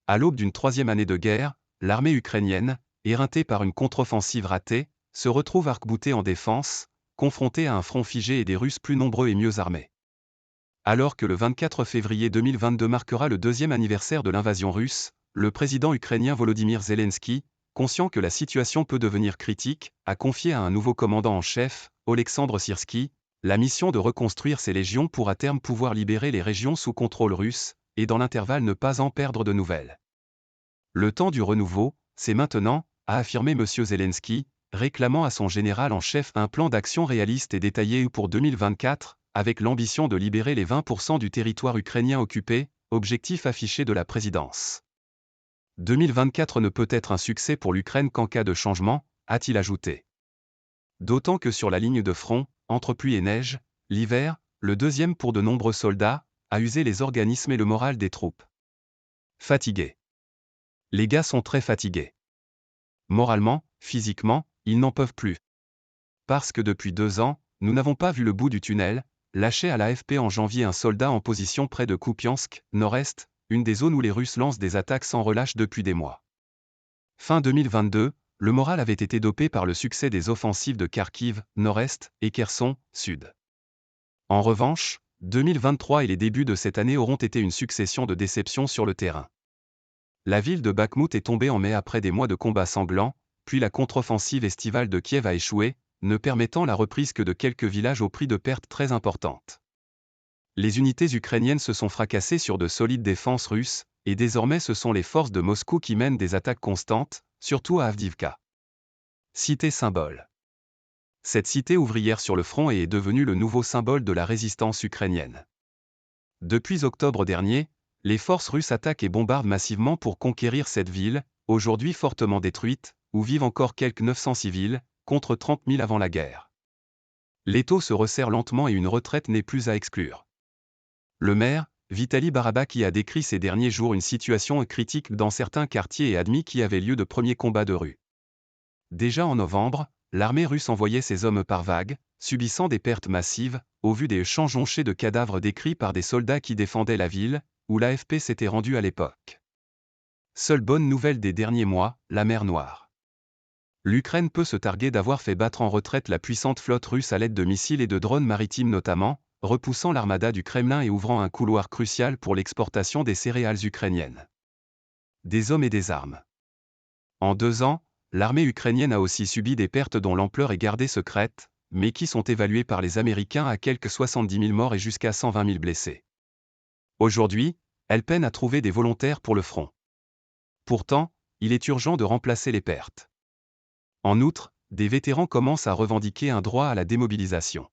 À l'aube d'une troisième année de guerre, l'armée ukrainienne, éreintée par une contre-offensive ratée, se retrouve arc-boutée en défense, confrontée à un front figé et des Russes plus nombreux et mieux armés. Alors que le 24 février 2022 marquera le deuxième anniversaire de l'invasion russe, le président ukrainien Volodymyr Zelensky, conscient que la situation peut devenir critique, a confié à un nouveau commandant en chef, Oleksandr Syrsky, la mission de reconstruire ses légions pour à terme pouvoir libérer les régions sous contrôle russe, et dans l'intervalle ne pas en perdre de nouvelles. Le temps du renouveau, c'est maintenant, a affirmé M. Zelensky, réclamant à son général en chef un plan d'action réaliste et détaillé pour 2024, avec l'ambition de libérer les 20% du territoire ukrainien occupé, objectif affiché de la présidence. 2024 ne peut être un succès pour l'Ukraine qu'en cas de changement, a-t-il ajouté. D'autant que sur la ligne de front, entre pluie et neige, l'hiver, le deuxième pour de nombreux soldats, a usé les organismes et le moral des troupes. Fatigués. Les gars sont très fatigués. Moralement, physiquement, ils n'en peuvent plus. Parce que depuis 2 ans, nous n'avons pas vu le bout du tunnel, lâché à l'AFP en janvier un soldat en position près de Kupiansk, nord-est, une des zones où les Russes lancent des attaques sans relâche depuis des mois. Fin 2022, le moral avait été dopé par le succès des offensives de Kharkiv, nord-est, et Kherson, sud. En revanche, 2023 et les débuts de cette année auront été une succession de déceptions sur le terrain. La ville de Bakhmout est tombée en mai après des mois de combats sanglants, puis la contre-offensive estivale de Kiev a échoué, ne permettant la reprise que de quelques villages au prix de pertes très importantes. Les unités ukrainiennes se sont fracassées sur de solides défenses russes, et désormais ce sont les forces de Moscou qui mènent des attaques constantes, surtout à Avdiivka. Cité symbole. Cette cité ouvrière sur le front est devenue le nouveau symbole de la résistance ukrainienne. Depuis octobre dernier, les forces russes attaquent et bombardent massivement pour conquérir cette ville, aujourd'hui fortement détruite, où vivent encore quelques 900 civils, contre 30 000 avant la guerre. L'étau se resserre lentement et une retraite n'est plus à exclure. Le maire, Vitaly Barabaki, a décrit ces derniers jours une situation critique dans certains quartiers et admis qu'il y avait lieu de premiers combats de rue. Déjà en novembre, l'armée russe envoyait ses hommes par vagues, subissant des pertes massives, au vu des champs jonchés de cadavres décrits par des soldats qui défendaient la ville, où l'AFP s'était rendu à l'époque. Seule bonne nouvelle des derniers mois, la mer Noire. L'Ukraine peut se targuer d'avoir fait battre en retraite la puissante flotte russe à l'aide de missiles et de drones maritimes notamment, repoussant l'armada du Kremlin et ouvrant un couloir crucial pour l'exportation des céréales ukrainiennes. Des hommes et des armes. En 2 ans, l'armée ukrainienne a aussi subi des pertes dont l'ampleur est gardée secrète, mais qui sont évaluées par les Américains à quelques 70 000 morts et jusqu'à 120 000 blessés. Aujourd'hui, elle peine à trouver des volontaires pour le front. Pourtant, il est urgent de remplacer les pertes. En outre, des vétérans commencent à revendiquer un droit à la démobilisation.